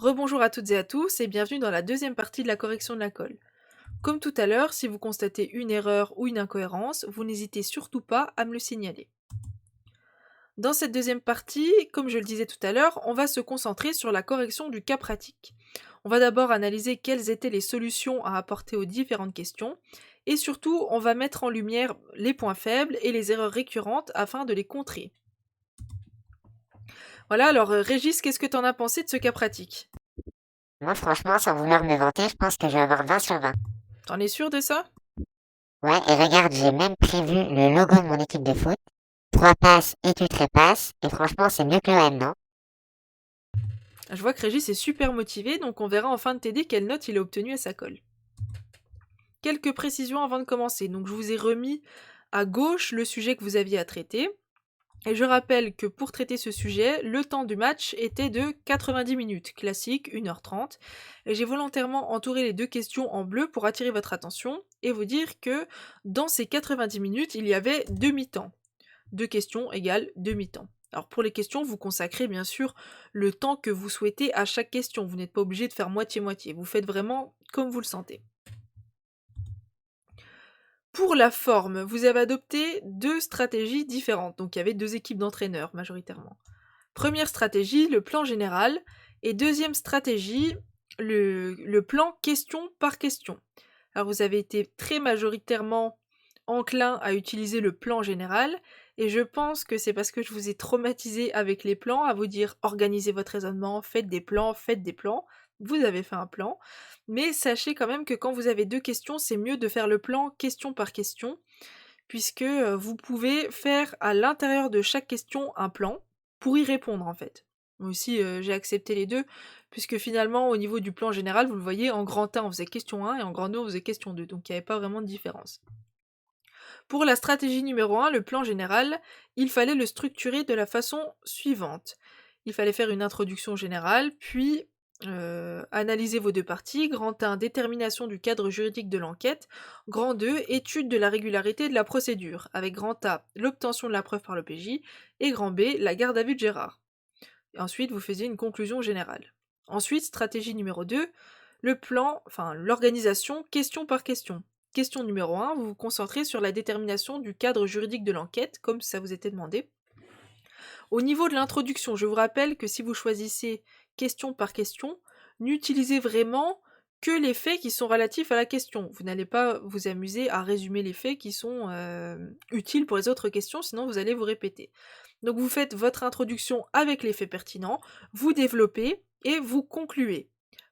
Rebonjour à toutes et à tous et bienvenue dans la deuxième partie de la correction de la colle. Comme tout à l'heure, si vous constatez une erreur ou une incohérence, vous n'hésitez surtout pas à me le signaler. Dans cette deuxième partie, comme je le disais tout à l'heure, on va se concentrer sur la correction du cas pratique. On va d'abord analyser quelles étaient les solutions à apporter aux différentes questions, et surtout, on va mettre en lumière les points faibles et les erreurs récurrentes afin de les contrer. Voilà, alors Régis, qu'est-ce que t'en as pensé de ce cas pratique? Moi, franchement, sans vouloir me vanter, je pense que je vais avoir 20 sur 20. T'en es sûr de ça? Ouais, et regarde, j'ai même prévu le logo de mon équipe de foot. 3 passes et tu trépasses. Et franchement, c'est mieux que l'OM, non? Je vois que Régis est super motivé, donc on verra en fin de TD quelle note il a obtenue à sa colle. Quelques précisions avant de commencer. Donc je vous ai remis à gauche le sujet que vous aviez à traiter. Et je rappelle que pour traiter ce sujet, le temps du match était de 90 minutes, classique 1h30. Et j'ai volontairement entouré les deux questions en bleu pour attirer votre attention et vous dire que dans ces 90 minutes, il y avait demi-temps. Deux questions égale demi-temps. Alors pour les questions, vous consacrez bien sûr le temps que vous souhaitez à chaque question. Vous n'êtes pas obligé de faire moitié-moitié. Vous faites vraiment comme vous le sentez. Pour la forme, vous avez adopté deux stratégies différentes. Donc il y avait deux équipes d'entraîneurs majoritairement. Première stratégie, le plan général. Et deuxième stratégie, le plan question par question. Alors vous avez été très majoritairement enclin à utiliser le plan général, et je pense que c'est parce que je vous ai traumatisé avec les plans, à vous dire organisez votre raisonnement, faites des plans, vous avez fait un plan, mais sachez quand même que quand vous avez deux questions, c'est mieux de faire le plan question par question, puisque vous pouvez faire à l'intérieur de chaque question un plan, pour y répondre en fait. Moi aussi j'ai accepté les deux, puisque finalement au niveau du plan général, vous le voyez, en grand 1 on faisait question 1 et en grand 2 on faisait question 2, donc il n'y avait pas vraiment de différence. Pour la stratégie numéro 1, le plan général, il fallait le structurer de la façon suivante. Il fallait faire une introduction générale, puis analyser vos deux parties. Grand 1, détermination du cadre juridique de l'enquête. Grand 2, étude de la régularité de la procédure. Avec grand A, l'obtention de la preuve par le PJ. Et grand B, la garde à vue de Gérard. Et ensuite, vous faisiez une conclusion générale. Ensuite, stratégie numéro 2, le plan, enfin l'organisation question par question. Question numéro 1, vous vous concentrez sur la détermination du cadre juridique de l'enquête, comme ça vous était demandé. Au niveau de l'introduction, je vous rappelle que si vous choisissez question par question, n'utilisez vraiment que les faits qui sont relatifs à la question. Vous n'allez pas vous amuser à résumer les faits qui sont utiles pour les autres questions, sinon vous allez vous répéter. Donc vous faites votre introduction avec les faits pertinents, vous développez et vous concluez.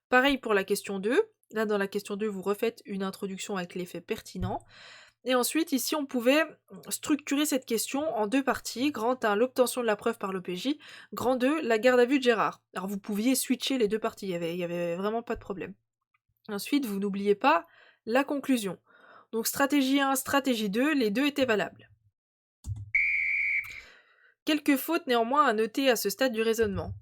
Pareil pour la question 2. Là, dans la question 2, vous refaites une introduction avec les faits pertinents. Et ensuite, ici, on pouvait structurer cette question en deux parties. Grand 1, l'obtention de la preuve par l'OPJ. Grand 2, la garde à vue de Gérard. Alors, vous pouviez switcher les deux parties, il y avait vraiment pas de problème. Ensuite, vous n'oubliez pas la conclusion. Donc, stratégie 1, stratégie 2, les deux étaient valables. Quelques fautes néanmoins à noter à ce stade du raisonnement.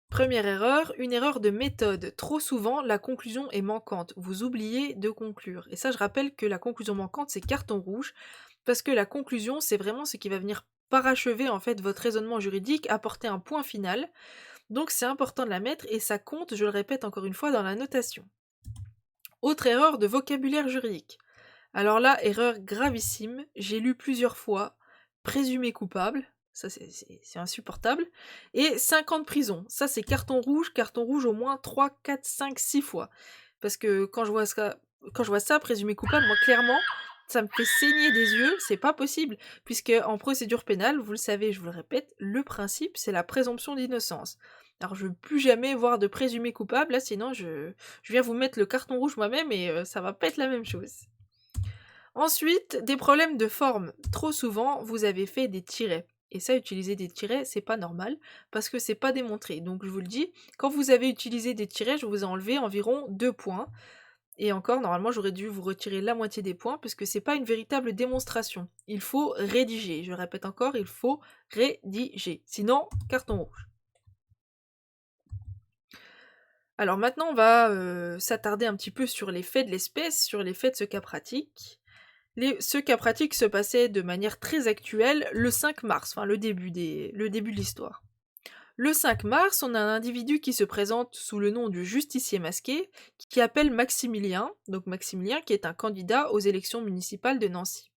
Première erreur, une erreur de méthode. Trop souvent, la conclusion est manquante. Vous oubliez de conclure. Et ça, je rappelle que la conclusion manquante, c'est carton rouge, parce que la conclusion, c'est vraiment ce qui va venir parachever en fait votre raisonnement juridique, apporter un point final. Donc c'est important de la mettre et ça compte, je le répète encore une fois, dans la notation. Autre erreur de vocabulaire juridique. Alors là, erreur gravissime, j'ai lu plusieurs fois présumé coupable, ça c'est insupportable, et 5 ans de prison, ça c'est carton rouge au moins 3, 4, 5, 6 fois. Parce que quand je vois ça, présumé coupable, moi clairement, ça me fait saigner des yeux, c'est pas possible, puisque en procédure pénale, vous le savez, je vous le répète, le principe c'est la présomption d'innocence. Alors je veux plus jamais voir de présumé coupable, là sinon je viens vous mettre le carton rouge moi-même et ça va pas être la même chose. Ensuite, des problèmes de forme. Trop souvent, vous avez fait des tirets. Et ça, utiliser des tirets, c'est pas normal, parce que c'est pas démontré. Donc je vous le dis, quand vous avez utilisé des tirets, je vous ai enlevé environ 2 points. Et encore, normalement, j'aurais dû vous retirer la moitié des points, parce que c'est pas une véritable démonstration. Il faut rédiger. Je répète encore, il faut rédiger. Sinon, carton rouge. Alors maintenant, on va s'attarder un petit peu sur les faits de l'espèce, sur les faits de ce cas pratique. Ce cas pratique se passait de manière très actuelle le 5 mars, enfin le début de l'histoire. Le 5 mars, on a un individu qui se présente sous le nom du justicier masqué, qui appelle Maximilien, donc Maximilien qui est un candidat aux élections municipales de Nancy.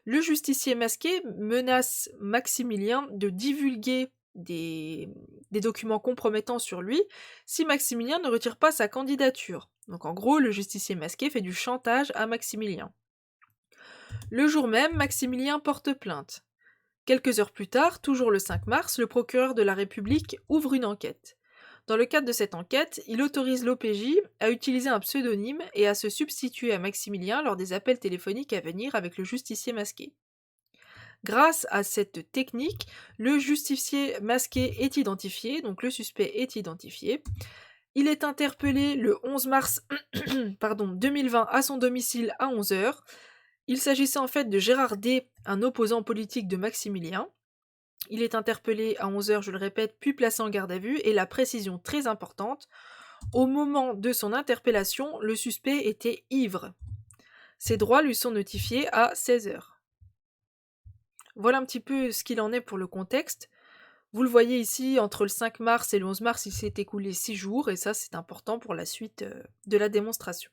Le justicier masqué menace Maximilien de divulguer des documents compromettants sur lui si Maximilien ne retire pas sa candidature. Donc en gros, le justicier masqué fait du chantage à Maximilien. Le jour même, Maximilien porte plainte. Quelques heures plus tard, toujours le 5 mars, le procureur de la République ouvre une enquête. Dans le cadre de cette enquête, il autorise l'OPJ à utiliser un pseudonyme et à se substituer à Maximilien lors des appels téléphoniques à venir avec le justicier masqué. Grâce à cette technique, le justicier masqué est identifié, donc le suspect est identifié. Il est interpellé le 11 mars 2020 à son domicile à 11h. Il s'agissait en fait de Gérard D, un opposant politique de Maximilien. Il est interpellé à 11h, je le répète, puis placé en garde à vue, et la précision très importante, au moment de son interpellation, le suspect était ivre. Ses droits lui sont notifiés à 16h. Voilà un petit peu ce qu'il en est pour le contexte. Vous le voyez ici, entre le 5 mars et le 11 mars, il s'est écoulé 6 jours, et ça c'est important pour la suite de la démonstration.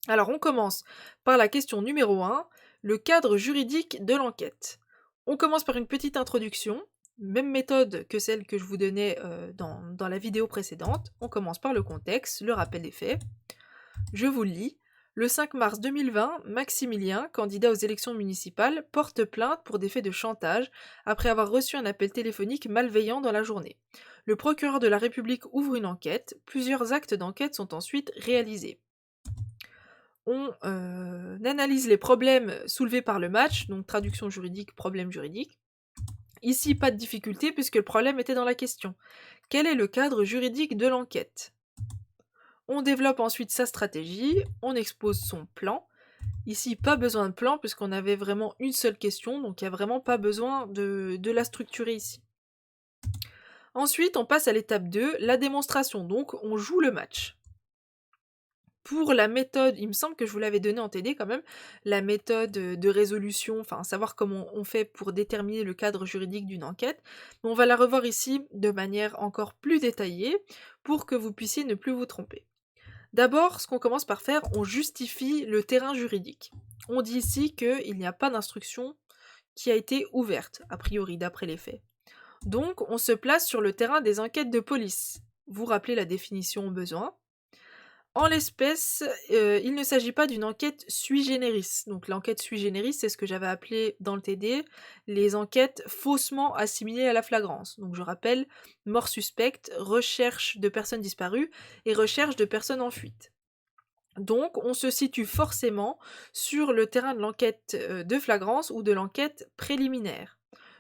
Alors on commence par la question numéro 1, le cadre juridique de l'enquête. On commence par une petite introduction, même méthode que celle que je vous donnais dans la vidéo précédente. On commence par le contexte, le rappel des faits. Je vous le lis. Le 5 mars 2020, Maximilien, candidat aux élections municipales, porte plainte pour des faits de chantage après avoir reçu un appel téléphonique malveillant dans la journée. Le procureur de la République ouvre une enquête. Plusieurs actes d'enquête sont ensuite réalisés. On analyse les problèmes soulevés par le match, donc traduction juridique, problème juridique. Ici, pas de difficulté puisque le problème était dans la question. Quel est le cadre juridique de l'enquête ? On développe ensuite sa stratégie, on expose son plan. Ici, pas besoin de plan puisqu'on avait vraiment une seule question, donc il n'y a vraiment pas besoin de la structurer ici. Ensuite, on passe à l'étape 2, la démonstration, donc on joue le match. Pour la méthode, il me semble que je vous l'avais donnée en TD quand même, la méthode de résolution, enfin savoir comment on fait pour déterminer le cadre juridique d'une enquête, on va la revoir ici de manière encore plus détaillée pour que vous puissiez ne plus vous tromper. D'abord, ce qu'on commence par faire, on justifie le terrain juridique. On dit ici qu'il n'y a pas d'instruction qui a été ouverte, a priori, d'après les faits. Donc, on se place sur le terrain des enquêtes de police. Vous rappelez la définition au besoin. En l'espèce, il ne s'agit pas d'une enquête sui generis. Donc l'enquête sui generis, c'est ce que j'avais appelé dans le TD les enquêtes faussement assimilées à la flagrance. Donc je rappelle, mort suspecte, recherche de personnes disparues et recherche de personnes en fuite. Donc on se situe forcément sur le terrain de l'enquête de flagrance ou de l'enquête préliminaire.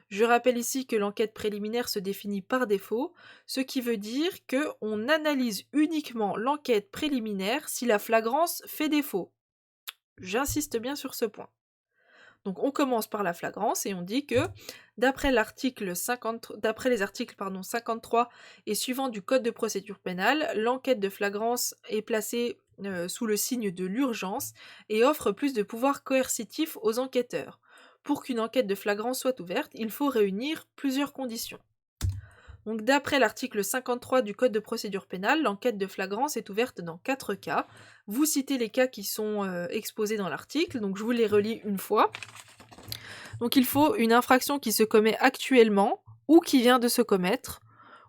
Je rappelle ici que l'enquête préliminaire se définit par défaut, ce qui veut dire qu'on analyse uniquement l'enquête préliminaire si la flagrance fait défaut. J'insiste bien sur ce point. Donc on commence par la flagrance et on dit que d'après les articles 53 et suivants du Code de procédure pénale, l'enquête de flagrance est placée sous le signe de l'urgence et offre plus de pouvoir coercitif aux enquêteurs. Pour qu'une enquête de flagrance soit ouverte, il faut réunir plusieurs conditions. Donc d'après l'article 53 du Code de procédure pénale, l'enquête de flagrance est ouverte dans 4 cas. Vous citez les cas qui sont exposés dans l'article, donc je vous les relis une fois. Donc il faut une infraction qui se commet actuellement ou qui vient de se commettre,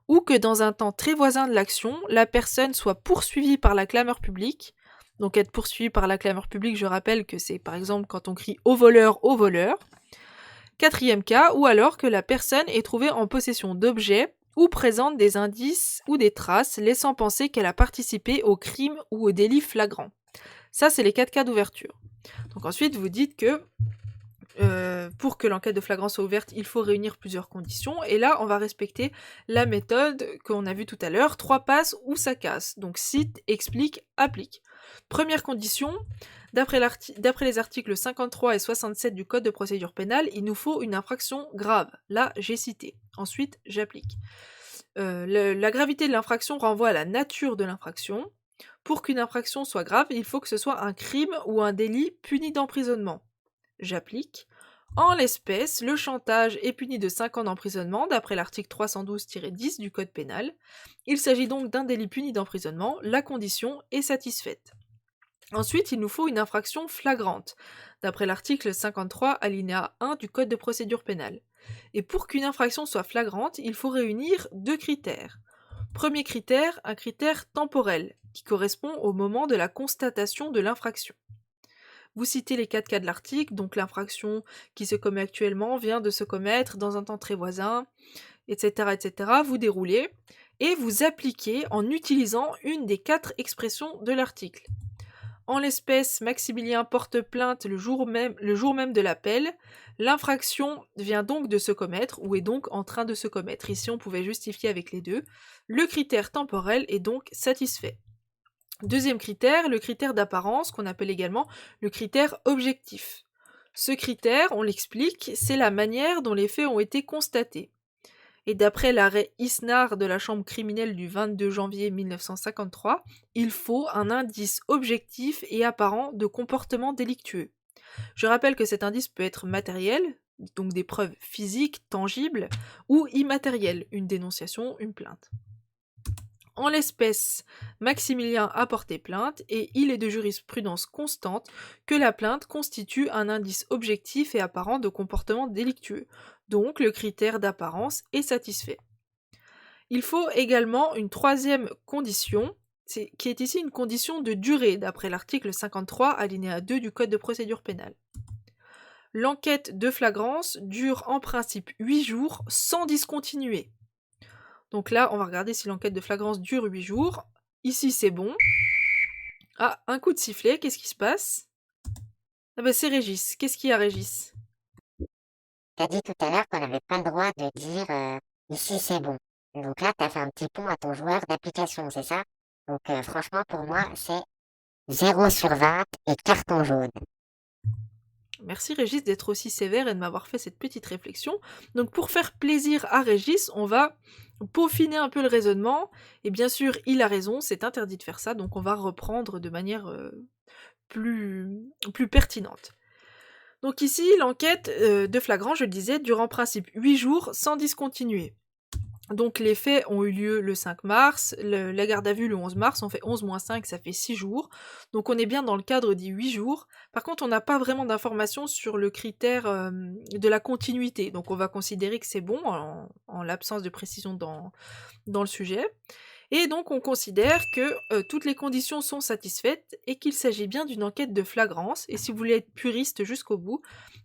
ou que dans un temps très voisin de l'action, la personne soit poursuivie par la clameur publique. Donc être poursuivi par la clameur publique, je rappelle que c'est par exemple quand on crie au voleur, au voleur. 4e cas, ou alors que la personne est trouvée en possession d'objets ou présente des indices ou des traces laissant penser qu'elle a participé au crime ou au délit flagrant. Ça, c'est les 4 cas d'ouverture. Donc ensuite, vous dites que pour que l'enquête de flagrance soit ouverte, il faut réunir plusieurs conditions. Et là, on va respecter la méthode qu'on a vue tout à l'heure, 3 passes ou ça casse. Donc cite, explique, applique. Première condition, d'après les articles 53 et 67 du Code de procédure pénale, il nous faut une infraction grave. Là, j'ai cité. Ensuite, j'applique. La gravité de l'infraction renvoie à la nature de l'infraction. Pour qu'une infraction soit grave, il faut que ce soit un crime ou un délit puni d'emprisonnement. J'applique. En l'espèce, le chantage est puni de 5 ans d'emprisonnement d'après l'article 312-10 du Code pénal. Il s'agit donc d'un délit puni d'emprisonnement, la condition est satisfaite. Ensuite, il nous faut une infraction flagrante, d'après l'article 53 alinéa 1 du Code de procédure pénale. Et pour qu'une infraction soit flagrante, il faut réunir 2 critères. Premier critère, un critère temporel, qui correspond au moment de la constatation de l'infraction. Vous citez les 4 cas de l'article, donc l'infraction qui se commet actuellement vient de se commettre dans un temps très voisin, etc., etc. Vous déroulez et vous appliquez en utilisant une des 4 expressions de l'article. En l'espèce, Maximilien porte plainte le jour même de l'appel. L'infraction vient donc de se commettre ou est donc en train de se commettre. Ici, on pouvait justifier avec les deux. Le critère temporel est donc satisfait. Deuxième critère, le critère d'apparence, qu'on appelle également le critère objectif. Ce critère, on l'explique, c'est la manière dont les faits ont été constatés. Et d'après l'arrêt Isnard de la chambre criminelle du 22 janvier 1953, il faut un indice objectif et apparent de comportement délictueux. Je rappelle que cet indice peut être matériel, donc des preuves physiques, tangibles, ou immatérielles, une dénonciation, une plainte. En l'espèce, Maximilien a porté plainte et il est de jurisprudence constante que la plainte constitue un indice objectif et apparent de comportement délictueux. Donc le critère d'apparence est satisfait. Il faut également une troisième condition, qui est ici une condition de durée, d'après l'article 53 alinéa 2 du Code de procédure pénale. L'enquête de flagrance dure en principe 8 jours sans discontinuer. Donc là, on va regarder si l'enquête de flagrance dure 8 jours. Ici, c'est bon. Ah, un coup de sifflet, qu'est-ce qui se passe? Ah bah c'est Régis. Qu'est-ce qu'il y a, Régis? T'as dit tout à l'heure qu'on n'avait pas le droit de dire ici c'est bon. Donc là, t'as fait un petit pont à ton joueur d'application, c'est ça? Donc franchement, pour moi, c'est 0 sur 20 et carton jaune. Merci Régis d'être aussi sévère et de m'avoir fait cette petite réflexion. Donc pour faire plaisir à Régis, on va peaufiner un peu le raisonnement. Et bien sûr, il a raison, c'est interdit de faire ça, donc on va reprendre de manière plus pertinente. Donc ici, l'enquête de flagrant, je le disais, dure en principe 8 jours sans discontinuer. Donc les faits ont eu lieu le 5 mars, la garde à vue le 11 mars, on fait 11 moins 5, ça fait 6 jours. Donc on est bien dans le cadre des 8 jours. Par contre, on n'a pas vraiment d'informations sur le critère de la continuité. Donc on va considérer que c'est bon, en l'absence de précision dans le sujet. Et donc on considère que toutes les conditions sont satisfaites et qu'il s'agit bien d'une enquête de flagrance. Et si vous voulez être puriste jusqu'au bout,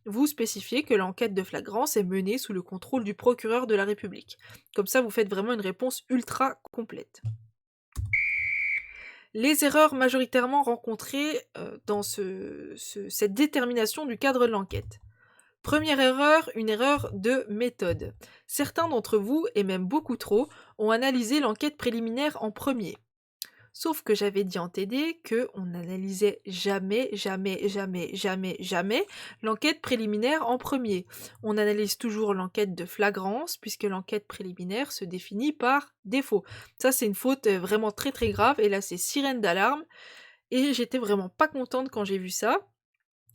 vous spécifiez que l'enquête de flagrance est menée sous le contrôle du procureur de la République. Comme ça, vous faites vraiment une réponse ultra complète. Les erreurs majoritairement rencontrées dans cette détermination du cadre de l'enquête. Première erreur, une erreur de méthode. Certains d'entre vous, et même beaucoup trop, ont analysé l'enquête préliminaire en premier. Sauf que j'avais dit en TD qu'on n'analysait jamais l'enquête préliminaire en premier. On analyse toujours l'enquête de flagrance, puisque l'enquête préliminaire se définit par défaut. Ça, c'est une faute vraiment très très grave, et là, c'est sirène d'alarme, et j'étais vraiment pas contente quand j'ai vu ça.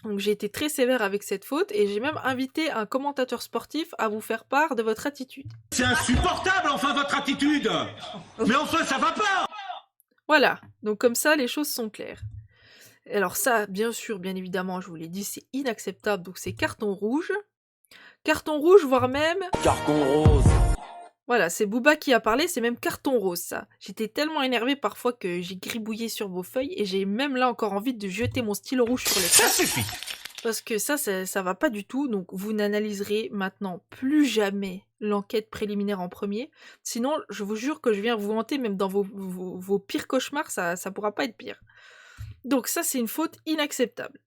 Donc j'ai été très sévère avec cette faute et j'ai même invité un commentateur sportif à vous faire part de votre attitude. C'est insupportable, enfin, votre attitude! Mais enfin, ça va pas! Voilà, donc comme ça, les choses sont claires. Alors ça, bien sûr, bien évidemment, je vous l'ai dit, c'est inacceptable, donc c'est carton rouge. Carton rouge, voire même... Carton rose! Voilà, c'est Booba qui a parlé, c'est même carton rose, ça. J'étais tellement énervée parfois que j'ai gribouillé sur vos feuilles, et j'ai même là encore envie de jeter mon stylo rouge sur les Ça feuilles. suffit! Parce que ça va pas du tout, donc vous n'analyserez maintenant plus jamais l'enquête préliminaire en premier. Sinon, je vous jure que je viens vous hanter, même dans vos pires cauchemars, ça pourra pas être pire. Donc ça, c'est une faute inacceptable.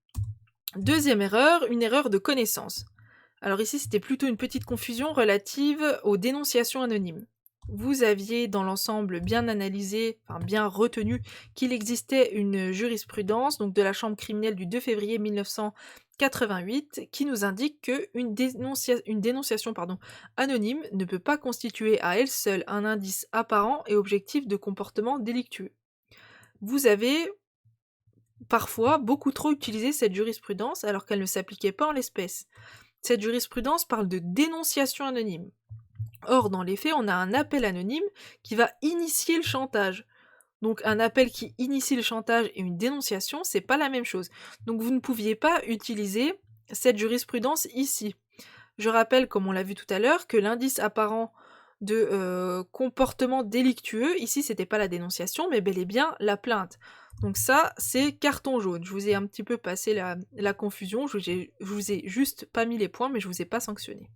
Deuxième erreur, une erreur de connaissance. Alors ici, c'était plutôt une petite confusion relative aux dénonciations anonymes. Vous aviez dans l'ensemble bien analysé, enfin bien retenu, qu'il existait une jurisprudence, donc de la chambre criminelle du 2 février 1988, qui nous indique qu'une dénonciation anonyme ne peut pas constituer à elle seule un indice apparent et objectif de comportement délictueux. Vous avez parfois beaucoup trop utilisé cette jurisprudence alors qu'elle ne s'appliquait pas en l'espèce. Cette jurisprudence parle de dénonciation anonyme. Or, dans les faits, on a un appel anonyme qui va initier le chantage. Donc un appel qui initie le chantage et une dénonciation, c'est pas la même chose. Donc vous ne pouviez pas utiliser cette jurisprudence ici. Je rappelle, comme on l'a vu tout à l'heure, que l'indice apparent de comportement délictueux, ici c'était pas la dénonciation, mais bel et bien la plainte. Donc ça, c'est carton jaune. Je vous ai un petit peu passé la confusion, je vous ai juste pas mis les points, mais je vous ai pas sanctionné.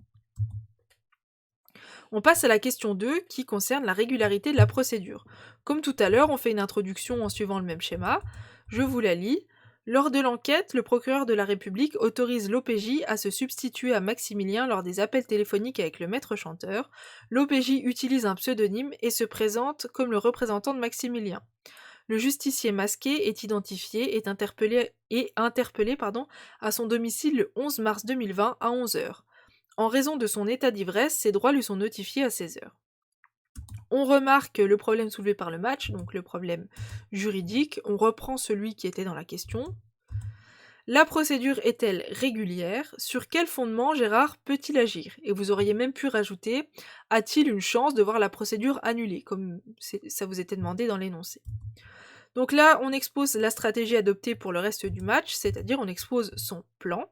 On passe à la question 2 qui concerne la régularité de la procédure. Comme tout à l'heure, on fait une introduction en suivant le même schéma. Je vous la lis. Lors de l'enquête, le procureur de la République autorise l'OPJ à se substituer à Maximilien lors des appels téléphoniques avec le maître chanteur. L'OPJ utilise un pseudonyme et se présente comme le représentant de Maximilien. Le justicier masqué est identifié et interpellé à son domicile le 11 mars 2020 à 11h. En raison de son état d'ivresse, ses droits lui sont notifiés à 16h. On remarque le problème soulevé par le match, donc le problème juridique. On reprend celui qui était dans la question. La procédure est-elle régulière? Sur quel fondement Gérard peut-il agir? Et vous auriez même pu rajouter, a-t-il une chance de voir la procédure annulée, comme ça vous était demandé dans l'énoncé. Donc là, on expose la stratégie adoptée pour le reste du match, c'est-à-dire on expose son plan.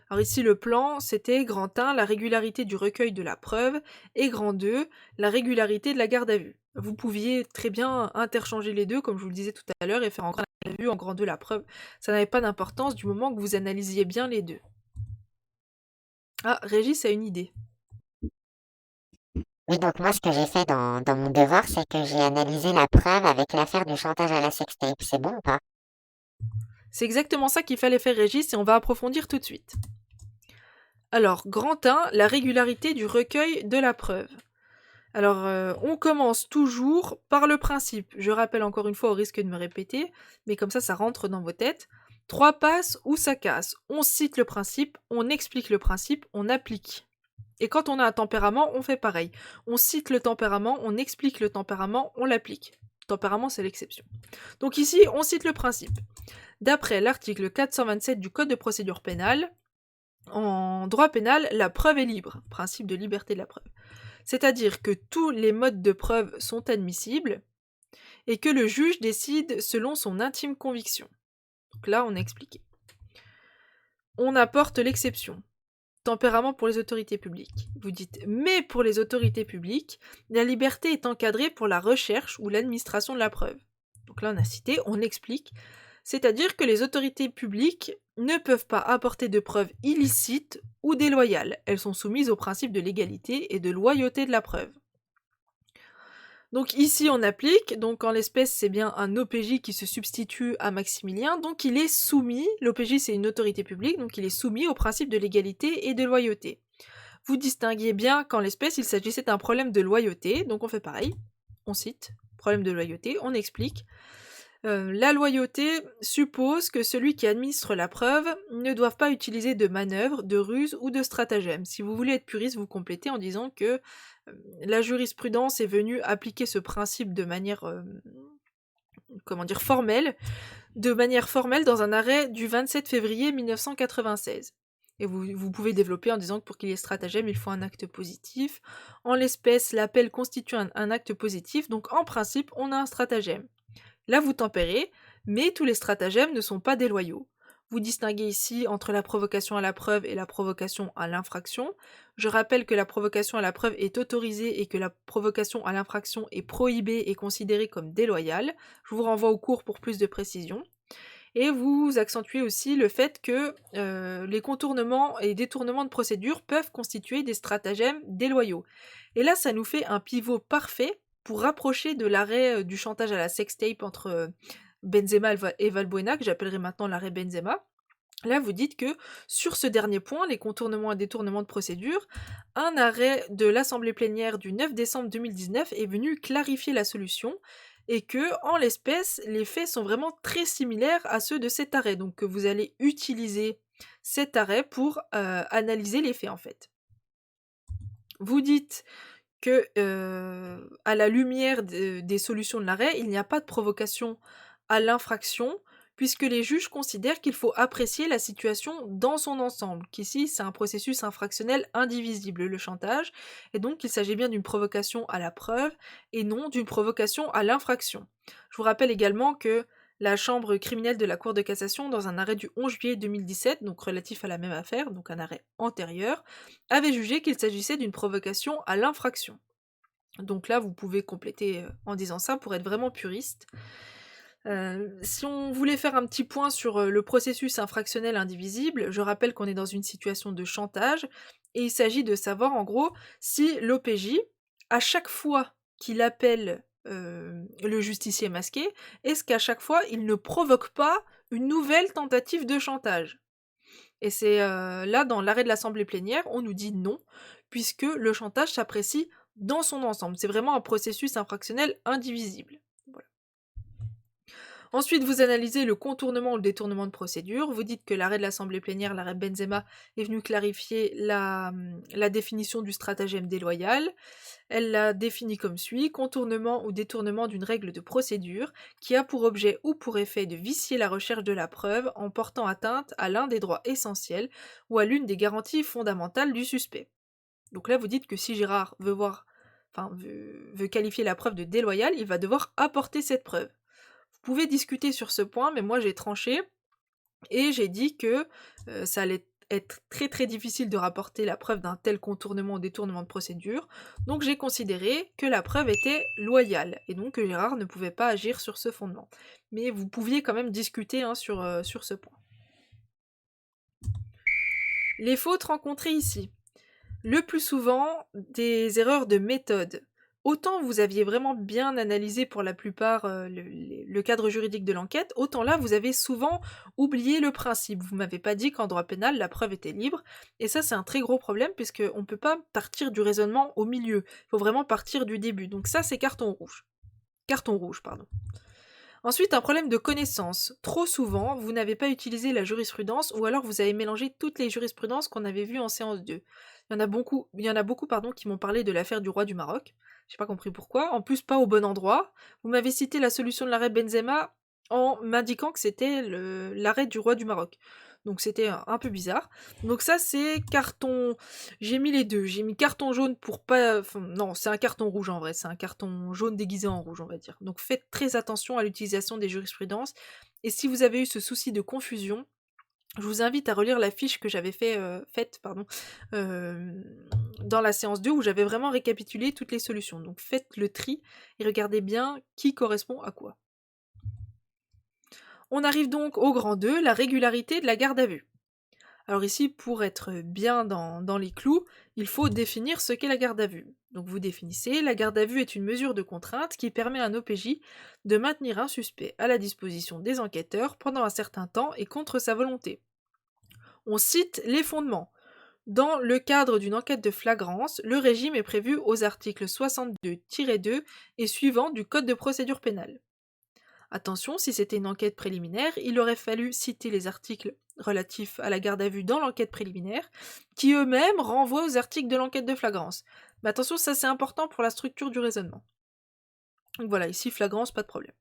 Alors ici, le plan, c'était grand 1, la régularité du recueil de la preuve, et grand 2, la régularité de la garde à vue. Vous pouviez très bien interchanger les deux, comme je vous le disais tout à l'heure, et faire en grand 1 la garde à vue, en grand 2 la preuve. Ça n'avait pas d'importance du moment que vous analysiez bien les deux. Ah, Régis a une idée. Oui, donc moi, ce que j'ai fait dans mon devoir, c'est que j'ai analysé la preuve avec l'affaire du chantage à la sextape. C'est bon ou pas? C'est exactement ça qu'il fallait faire, Régis, et on va approfondir tout de suite. Alors, grand 1, la régularité du recueil de la preuve. Alors, on commence toujours par le principe. Je rappelle encore une fois au risque de me répéter, mais comme ça rentre dans vos têtes. 3 passes ou ça casse. On cite le principe, on explique le principe, on applique. Et quand on a un tempérament, on fait pareil. On cite le tempérament, on explique le tempérament, on l'applique. Tempérament, c'est l'exception. Donc ici, on cite le principe. D'après l'article 427 du Code de procédure pénale, en droit pénal, la preuve est libre. Principe de liberté de la preuve. C'est-à-dire que tous les modes de preuve sont admissibles et que le juge décide selon son intime conviction. Donc là, on a expliqué. On apporte l'exception. Tempérament pour les autorités publiques. Vous dites, mais pour les autorités publiques, la liberté est encadrée pour la recherche ou l'administration de la preuve. Donc là, on a cité, on explique. C'est-à-dire que les autorités publiques ne peuvent pas apporter de preuves illicites ou déloyales. Elles sont soumises au principe de légalité et de loyauté de la preuve. Donc ici on applique, donc en l'espèce c'est bien un OPJ qui se substitue à Maximilien, donc il est soumis, l'OPJ c'est une autorité publique, donc il est soumis au principe de légalité et de loyauté. Vous distinguiez bien qu'en l'espèce il s'agissait d'un problème de loyauté, donc on fait pareil, on cite, problème de loyauté, on explique. La loyauté suppose que celui qui administre la preuve ne doive pas utiliser de manœuvres, de ruses ou de stratagèmes. Si vous voulez être puriste, vous complétez en disant que la jurisprudence est venue appliquer ce principe de manière formelle dans un arrêt du 27 février 1996. Et vous pouvez développer en disant que pour qu'il y ait stratagème, il faut un acte positif. En l'espèce, l'appel constitue un acte positif, donc en principe, on a un stratagème. Là, vous tempérez, mais tous les stratagèmes ne sont pas déloyaux. Vous distinguez ici entre la provocation à la preuve et la provocation à l'infraction. Je rappelle que la provocation à la preuve est autorisée et que la provocation à l'infraction est prohibée et considérée comme déloyale. Je vous renvoie au cours pour plus de précision. Et vous accentuez aussi le fait que les contournements et détournements de procédure peuvent constituer des stratagèmes déloyaux. Et là, ça nous fait un pivot parfait pour rapprocher de l'arrêt du chantage à la sextape entre Benzema et Valbuena, que j'appellerai maintenant l'arrêt Benzema. Là, vous dites que sur ce dernier point, les contournements et détournements de procédure, un arrêt de l'Assemblée plénière du 9 décembre 2019 est venu clarifier la solution et que, en l'espèce, les faits sont vraiment très similaires à ceux de cet arrêt. Donc, que vous allez utiliser cet arrêt pour analyser les faits, en fait. Vous dites que, à la lumière des solutions de l'arrêt, il n'y a pas de provocation à l'infraction, puisque les juges considèrent qu'il faut apprécier la situation dans son ensemble, qu'ici c'est un processus infractionnel indivisible, le chantage, et donc il s'agit bien d'une provocation à la preuve et non d'une provocation à l'infraction. Je vous rappelle également que la chambre criminelle de la Cour de cassation, dans un arrêt du 11 juillet 2017, donc relatif à la même affaire, donc un arrêt antérieur, avait jugé qu'il s'agissait d'une provocation à l'infraction. Donc là, vous pouvez compléter en disant ça pour être vraiment puriste. Si on voulait faire un petit point sur le processus infractionnel indivisible, je rappelle qu'on est dans une situation de chantage, et il s'agit de savoir en gros si l'OPJ, à chaque fois qu'il appelle le justicier masqué, est-ce qu'à chaque fois il ne provoque pas une nouvelle tentative de chantage? Et c'est là, dans l'arrêt de l'Assemblée plénière, on nous dit non, puisque le chantage s'apprécie dans son ensemble. C'est vraiment un processus infractionnel indivisible. Voilà. Ensuite, vous analysez le contournement ou le détournement de procédure. Vous dites que l'arrêt de l'Assemblée plénière, l'arrêt Benzema, est venu clarifier la définition du stratagème déloyal. Elle l'a défini comme suit: contournement ou détournement d'une règle de procédure qui a pour objet ou pour effet de vicier la recherche de la preuve en portant atteinte à l'un des droits essentiels ou à l'une des garanties fondamentales du suspect. Donc là, vous dites que si Gérard veut qualifier la preuve de déloyale, il va devoir apporter cette preuve. Vous pouvez discuter sur ce point, mais moi j'ai tranché et j'ai dit que ça allait être très très difficile de rapporter la preuve d'un tel contournement ou détournement de procédure, donc j'ai considéré que la preuve était loyale, et donc que Gérard ne pouvait pas agir sur ce fondement. Mais vous pouviez quand même discuter sur ce point. Les fautes rencontrées ici. Le plus souvent, des erreurs de méthode. Autant vous aviez vraiment bien analysé pour la plupart le cadre juridique de l'enquête, autant là vous avez souvent oublié le principe. Vous m'avez pas dit qu'en droit pénal la preuve était libre, et ça c'est un très gros problème puisqu'on ne peut pas partir du raisonnement au milieu, il faut vraiment partir du début. Donc ça c'est carton rouge. Carton rouge, pardon. Ensuite, un problème de connaissance. Trop souvent, vous n'avez pas utilisé la jurisprudence ou alors vous avez mélangé toutes les jurisprudences qu'on avait vues en séance 2. Il y en a beaucoup qui m'ont parlé de l'affaire du roi du Maroc. J'ai pas compris pourquoi. En plus, pas au bon endroit. Vous m'avez cité la solution de l'arrêt Benzema en m'indiquant que c'était l'arrêt du roi du Maroc. Donc c'était un peu bizarre. Donc ça c'est carton... J'ai mis les deux. J'ai mis carton jaune pour pas... Enfin, non, c'est un carton rouge en vrai. C'est un carton jaune déguisé en rouge, on va dire. Donc faites très attention à l'utilisation des jurisprudences. Et si vous avez eu ce souci de confusion, je vous invite à relire la fiche que j'avais faite dans la séance 2 où j'avais vraiment récapitulé toutes les solutions. Donc faites le tri et regardez bien qui correspond à quoi. On arrive donc au grand 2, la régularité de la garde à vue. Alors ici, pour être bien dans les clous, il faut définir ce qu'est la garde à vue. Donc vous définissez, la garde à vue est une mesure de contrainte qui permet à un OPJ de maintenir un suspect à la disposition des enquêteurs pendant un certain temps et contre sa volonté. On cite les fondements. Dans le cadre d'une enquête de flagrance, le régime est prévu aux articles 62-2 et suivants du Code de procédure pénale. Attention, si c'était une enquête préliminaire, il aurait fallu citer les articles relatifs à la garde à vue dans l'enquête préliminaire, qui eux-mêmes renvoient aux articles de l'enquête de flagrance. Mais attention, ça c'est important pour la structure du raisonnement. Donc voilà, ici flagrance, pas de problème.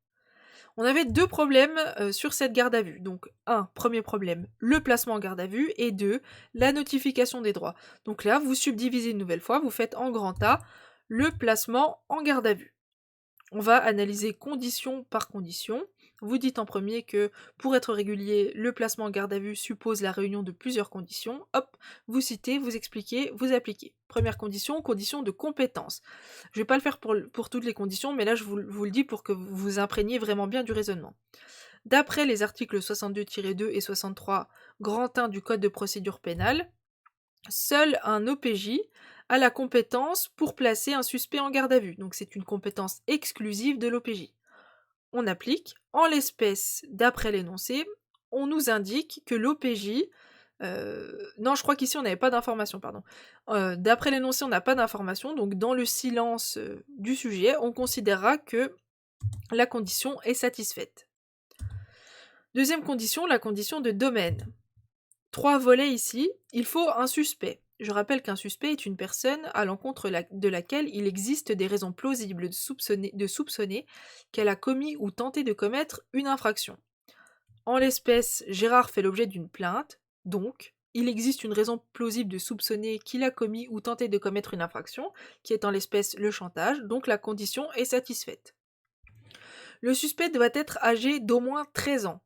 On avait deux problèmes sur cette garde à vue. Donc, premier problème, le placement en garde à vue, et 2, la notification des droits. Donc là, vous subdivisez une nouvelle fois, vous faites en grand A le placement en garde à vue. On va analyser condition par condition. Vous dites en premier que pour être régulier, le placement en garde à vue suppose la réunion de plusieurs conditions. Hop, vous citez, vous expliquez, vous appliquez. Première condition, condition de compétence. Je ne vais pas le faire pour toutes les conditions, mais là je vous le dis pour que vous vous imprégniez vraiment bien du raisonnement. D'après les articles 62-2 et 63 grand 1 du Code de procédure pénale, seul un OPJ a la compétence pour placer un suspect en garde à vue. Donc c'est une compétence exclusive de l'OPJ. On applique, en l'espèce, d'après l'énoncé, on nous indique que l'OPJ... non, je crois qu'ici on n'avait pas d'information, pardon. D'après l'énoncé, on n'a pas d'information, donc dans le silence du sujet, on considérera que la condition est satisfaite. Deuxième condition, la condition de domaine. 3 volets ici, il faut un suspect. Je rappelle qu'un suspect est une personne à l'encontre de laquelle il existe des raisons plausibles de soupçonner qu'elle a commis ou tenté de commettre une infraction. En l'espèce, Gérard fait l'objet d'une plainte, donc il existe une raison plausible de soupçonner qu'il a commis ou tenté de commettre une infraction, qui est en l'espèce le chantage, donc la condition est satisfaite. Le suspect doit être âgé d'au moins 13 ans.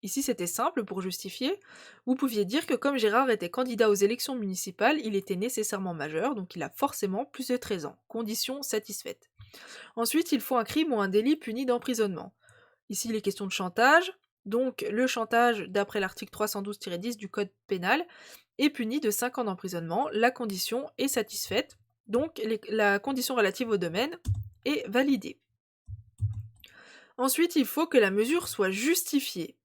Ici, c'était simple pour justifier. Vous pouviez dire que comme Gérard était candidat aux élections municipales, il était nécessairement majeur, donc il a forcément plus de 13 ans. Condition satisfaite. Ensuite, il faut un crime ou un délit puni d'emprisonnement. Ici, il est question de chantage. Donc, le chantage, d'après l'article 312-10 du Code pénal, est puni de 5 ans d'emprisonnement. La condition est satisfaite. Donc, la condition relative au domaine est validée. Ensuite, il faut que la mesure soit justifiée.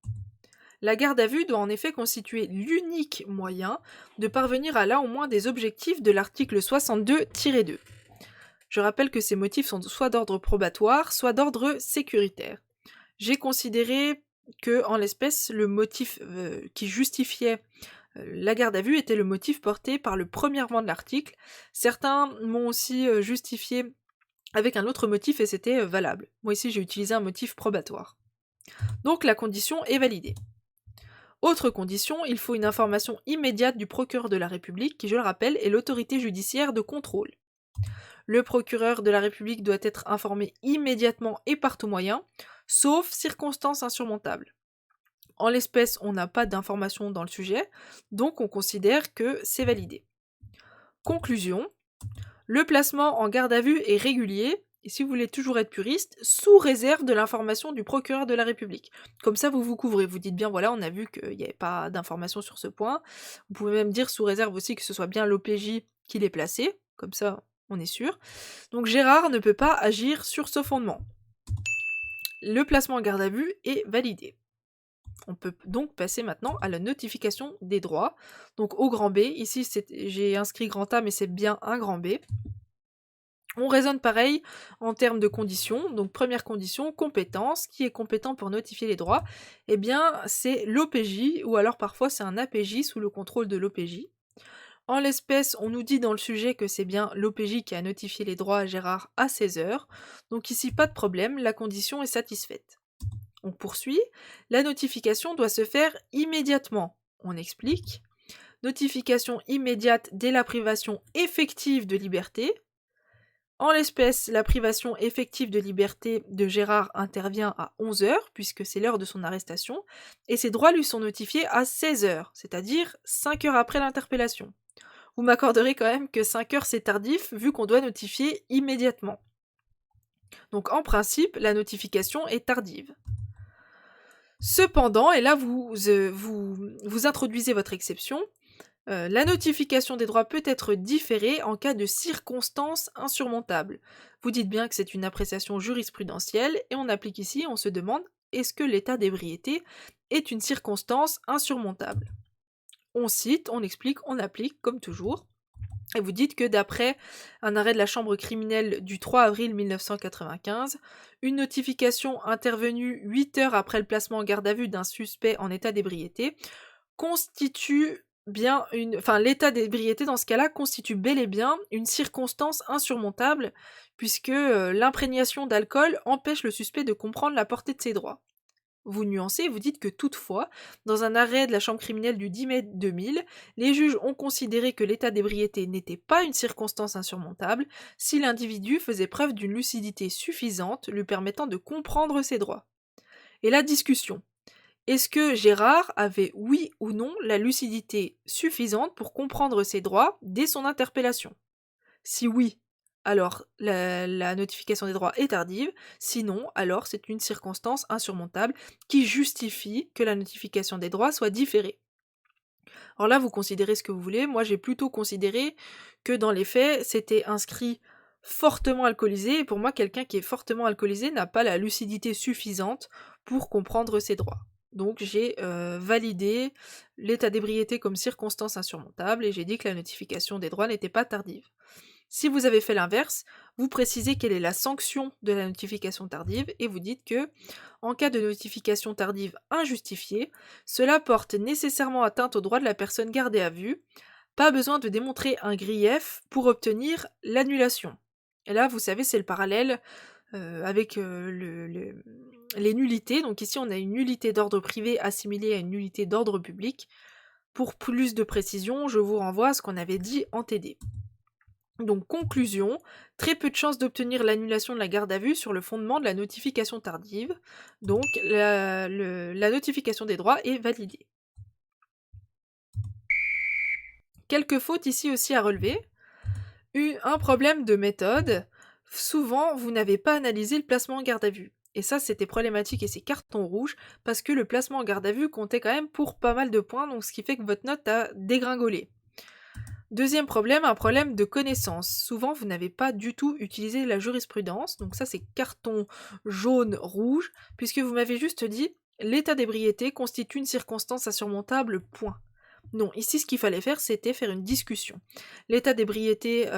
La garde à vue doit en effet constituer l'unique moyen de parvenir à l'un au moins des objectifs de l'article 62-2. Je rappelle que ces motifs sont soit d'ordre probatoire, soit d'ordre sécuritaire. J'ai considéré que, en l'espèce, le motif qui justifiait la garde à vue était le motif porté par le premièrement de l'article. Certains m'ont aussi justifié avec un autre motif et c'était valable. Moi ici j'ai utilisé un motif probatoire. Donc la condition est validée. Autre condition, il faut une information immédiate du procureur de la République, qui, je le rappelle, est l'autorité judiciaire de contrôle. Le procureur de la République doit être informé immédiatement et par tout moyen, sauf circonstances insurmontables. En l'espèce, on n'a pas d'informations dans le sujet, donc on considère que c'est validé. Conclusion, le placement en garde à vue est régulier, et si vous voulez toujours être puriste, sous réserve de l'information du procureur de la République. Comme ça, vous vous couvrez, vous dites bien, voilà, on a vu qu'il n'y avait pas d'informations sur ce point. Vous pouvez même dire sous réserve aussi que ce soit bien l'OPJ qui l'ait placé, comme ça, on est sûr. Donc Gérard ne peut pas agir sur ce fondement. Le placement en garde à vue est validé. On peut donc passer maintenant à la notification des droits. Donc au grand B, ici j'ai inscrit grand A, mais c'est bien un grand B. On raisonne pareil en termes de conditions. Donc première condition, compétence. Qui est compétent pour notifier les droits? Eh bien, c'est l'OPJ, ou alors parfois c'est un APJ sous le contrôle de l'OPJ. En l'espèce, on nous dit dans le sujet que c'est bien l'OPJ qui a notifié les droits à Gérard à 16h. Donc ici, pas de problème, la condition est satisfaite. On poursuit. La notification doit se faire immédiatement. On explique. Notification immédiate dès la privation effective de liberté. En l'espèce, la privation effective de liberté de Gérard intervient à 11h, puisque c'est l'heure de son arrestation, et ses droits lui sont notifiés à 16h, c'est-à-dire 5 heures après l'interpellation. Vous m'accorderez quand même que 5 heures c'est tardif, vu qu'on doit notifier immédiatement. Donc en principe, la notification est tardive. Cependant, et là vous introduisez votre exception, la notification des droits peut être différée en cas de circonstances insurmontables. Vous dites bien que c'est une appréciation jurisprudentielle et on applique ici, on se demande, est-ce que l'état d'ébriété est une circonstance insurmontable? On cite, on explique, on applique, comme toujours. Et vous dites que d'après un arrêt de la chambre criminelle du 3 avril 1995, une notification intervenue 8 heures après le placement en garde à vue d'un suspect en état d'ébriété constitue bien l'état d'ébriété dans ce cas-là constitue bel et bien une circonstance insurmontable puisque l'imprégnation d'alcool empêche le suspect de comprendre la portée de ses droits. Vous nuancez, vous dites que toutefois, dans un arrêt de la chambre criminelle du 10 mai 2000, les juges ont considéré que l'état d'ébriété n'était pas une circonstance insurmontable si l'individu faisait preuve d'une lucidité suffisante lui permettant de comprendre ses droits. Et la discussion. Est-ce que Gérard avait, oui ou non, la lucidité suffisante pour comprendre ses droits dès son interpellation? Si oui, alors la notification des droits est tardive, sinon, alors c'est une circonstance insurmontable qui justifie que la notification des droits soit différée. Alors là, vous considérez ce que vous voulez, moi j'ai plutôt considéré que dans les faits, c'était inscrit fortement alcoolisé, et pour moi, quelqu'un qui est fortement alcoolisé n'a pas la lucidité suffisante pour comprendre ses droits. Donc j'ai validé l'état d'ébriété comme circonstance insurmontable, et j'ai dit que la notification des droits n'était pas tardive. Si vous avez fait l'inverse, vous précisez quelle est la sanction de la notification tardive et vous dites que, en cas de notification tardive injustifiée, cela porte nécessairement atteinte aux droits de la personne gardée à vue, pas besoin de démontrer un grief pour obtenir l'annulation. Et là, vous savez, c'est le parallèle avec les nullités. Donc ici, on a une nullité d'ordre privé assimilée à une nullité d'ordre public. Pour plus de précision, je vous renvoie à ce qu'on avait dit en TD. Donc conclusion, très peu de chances d'obtenir l'annulation de la garde à vue sur le fondement de la notification tardive. Donc la notification des droits est validée. Quelques fautes ici aussi à relever. Un problème de méthode. Souvent, vous n'avez pas analysé le placement en garde à vue. Et ça, c'était problématique et c'est carton rouge, parce que le placement en garde à vue comptait quand même pour pas mal de points, donc ce qui fait que votre note a dégringolé. Deuxième problème, un problème de connaissance. Souvent, vous n'avez pas du tout utilisé la jurisprudence, donc ça c'est carton jaune-rouge, puisque vous m'avez juste dit « l'état d'ébriété constitue une circonstance insurmontable, point ». Non, ici ce qu'il fallait faire, c'était faire une discussion. L'état d'ébriété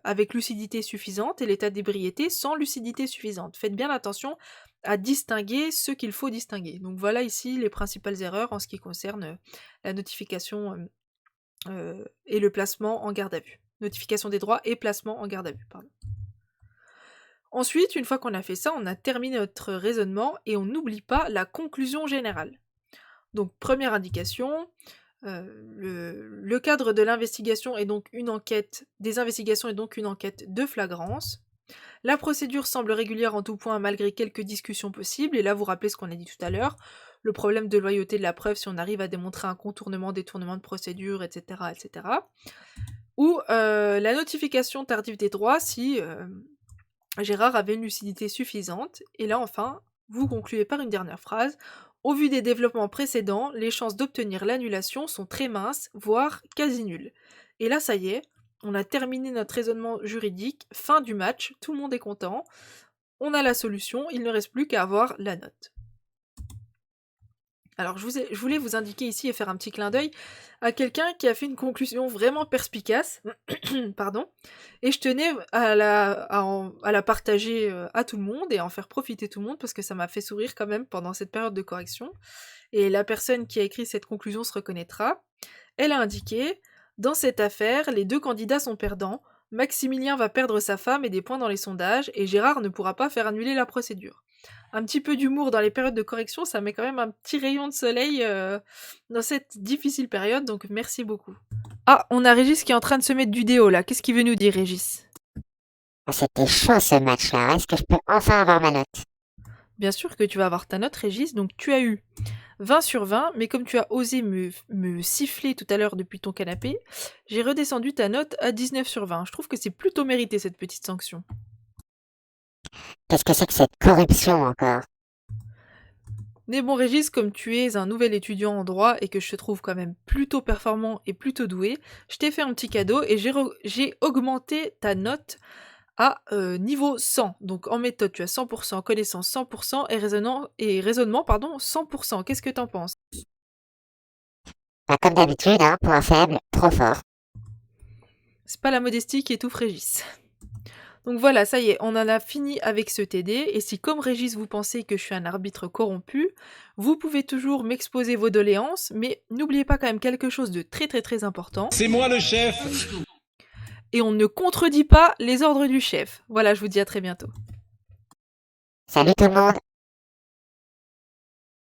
avec lucidité suffisante et l'état d'ébriété sans lucidité suffisante. Faites bien attention à distinguer ce qu'il faut distinguer. Donc voilà ici les principales erreurs en ce qui concerne la notification et le placement en garde à vue. Notification des droits et placement en garde à vue, pardon. Ensuite, une fois qu'on a fait ça, on a terminé notre raisonnement et on n'oublie pas la conclusion générale. Donc première indication, le cadre de l'investigation est donc une enquête, des investigations est donc une enquête de flagrance. La procédure semble régulière en tout point malgré quelques discussions possibles, et là vous rappelez ce qu'on a dit tout à l'heure, le problème de loyauté de la preuve si on arrive à démontrer un contournement, détournement de procédure, etc. etc. Ou la notification tardive des droits si Gérard avait une lucidité suffisante, et là enfin, vous concluez par une dernière phrase. Au vu des développements précédents, les chances d'obtenir l'annulation sont très minces, voire quasi nulles. Et là, ça y est, on a terminé notre raisonnement juridique, fin du match, tout le monde est content, on a la solution, il ne reste plus qu'à avoir la note. Alors, je voulais vous indiquer ici et faire un petit clin d'œil à quelqu'un qui a fait une conclusion vraiment perspicace, pardon, et je tenais à la partager à tout le monde et à en faire profiter tout le monde parce que ça m'a fait sourire quand même pendant cette période de correction. Et la personne qui a écrit cette conclusion se reconnaîtra. Elle a indiqué « Dans cette affaire, les deux candidats sont perdants. Maximilien va perdre sa femme et des points dans les sondages, et Gérard ne pourra pas faire annuler la procédure. » Un petit peu d'humour dans les périodes de correction, ça met quand même un petit rayon de soleil dans cette difficile période, donc merci beaucoup. Ah, on a Régis qui est en train de se mettre du déo là, qu'est-ce qu'il veut nous dire Régis ? C'était chaud ce match-là, est-ce que je peux enfin avoir ma note? Bien sûr que tu vas avoir ta note Régis, donc tu as eu 20 sur 20, mais comme tu as osé me siffler tout à l'heure depuis ton canapé, j'ai redescendu ta note à 19 sur 20. Je trouve que c'est plutôt mérité cette petite sanction. Qu'est-ce que c'est que cette corruption encore? Mais bon Régis, comme tu es un nouvel étudiant en droit et que je te trouve quand même plutôt performant et plutôt doué, je t'ai fait un petit cadeau et j'ai augmenté ta note à niveau 100. Donc en méthode, tu as 100%, connaissance 100% et raisonnement, 100%. Qu'est-ce que t'en penses? Bah, comme d'habitude, hein, point faible, trop fort. C'est pas la modestie qui étouffe Régis. Donc voilà, ça y est, on en a fini avec ce TD, et si comme Régis vous pensez que je suis un arbitre corrompu, vous pouvez toujours m'exposer vos doléances, mais n'oubliez pas quand même quelque chose de très très très important. C'est moi le chef. Et on ne contredit pas les ordres du chef. Voilà, je vous dis à très bientôt. Salut tout le monde!